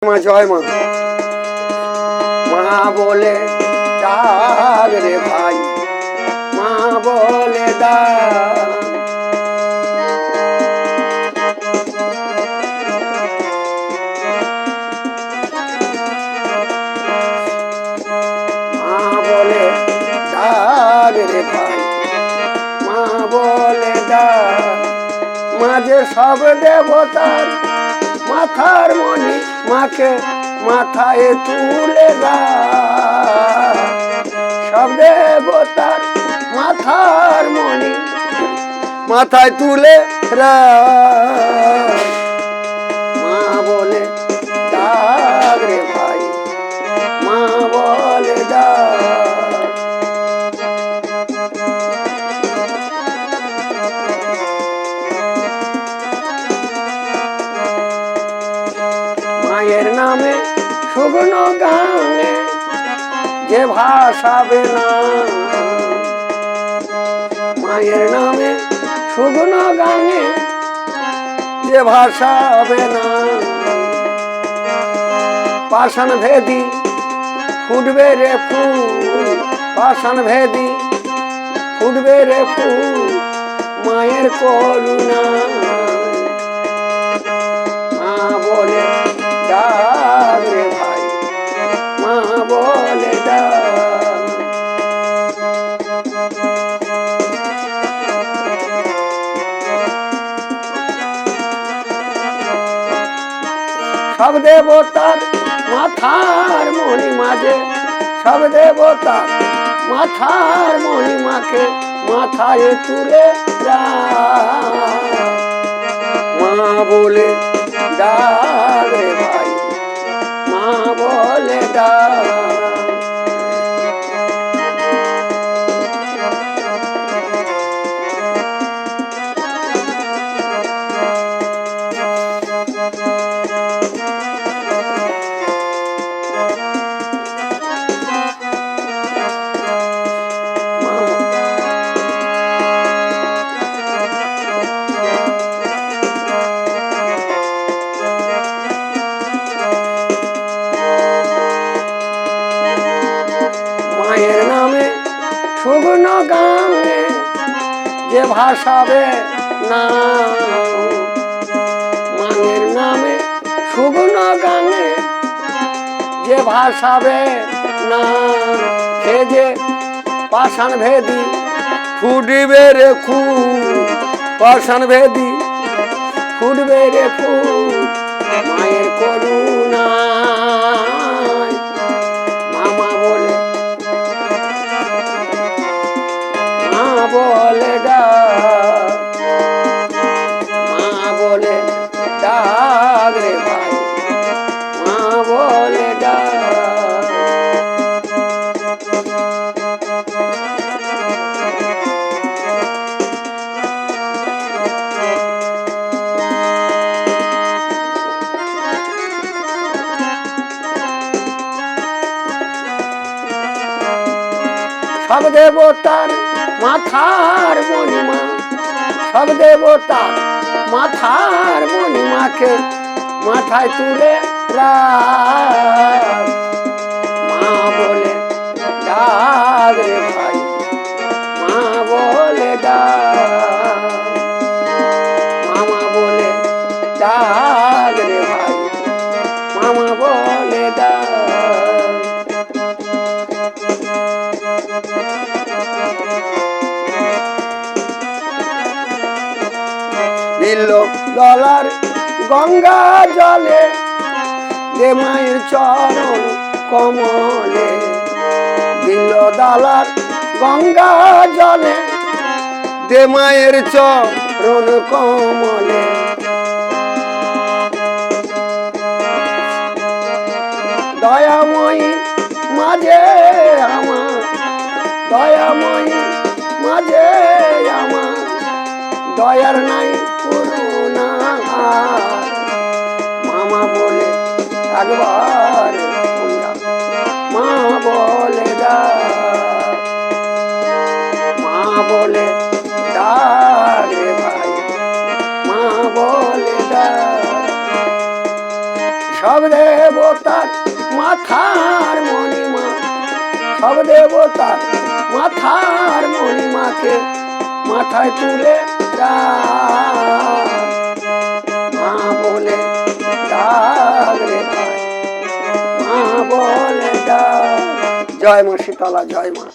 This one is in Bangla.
মা জয় মা। মা বলে ডাক রে ভাই, মা বলে ডাক। মা বলে ডাক রে ভাই, মা বলে ডাক। মাঝে সব দেবতার মাথার মণি, মাকে মাথায় তুলে রাখ। সব দেবতার মাথার মণি মাথায় তুলে রাখ। মা বলে ডাক রে ভাই, মা বলে ডাক। মায়ের নামে শুকনো গানে যে ভাসাবে না, মায়ের নামে শুকনো গানে যে ভাসাবে না। পাষাণ ভেদি ফুটবে রে ফুল, পাষাণ ভেদি ফুটবে রে ফুল মায়ের করুণা। মা বলে ডাক রে ভাই, মা বলে ডাক। সব দেবতার মাথার মণি মাঝে, সব দেবতার মাথার মণি মাকে মাথায় তুলে রাখ। মা বলে ডাক রে ভাই, মা বলে ডাক। মায়ের নামে শুকনো গানে যে ভাসাবে না, মায়ের নামে শুকনো গানে যে ভাসাবে না। সে যে পাষাণ ভেদি ফুটবে রে ফুল, পাষাণ ভেদি ফুটবে রে ফুল মায়ের করুণায়। মামা বলে মা বলে ডাক, মা বলে ডাক রে ভাই, মা বলে ডাক। সব দেবতার মাথার মণিমা, সব দেবতার মাথার মণিমাকে মাথায় তুলে রাখ। মা বলে ডাক রে ভাই, মা বলে ডাক। মামা বলে ডাক রে ভাই, মামা বলে ডাক। দিল দলার গঙ্গা জলে দে মায়ের চরণ কমলে, দিল দলার গঙ্গা জলে দে মায়ের চরণ কমলে। দয়াময়ী মাঝে আমার, দয়াময়ী মাঝে আমার দয়ার নাই করুণা। মামা বলে একবার তোমরা মা বলে ডাক, মা বলে ডাক রে ভাই, মা বলে ডাক। সব দেবতার মাথার মণিমা, সব দেবতার মাথার মণিমাকে মাথায় তুলে মা বলে ডাক রে ভাই, মা বলে ডাক। জয় মা শীতলা, জয় মা।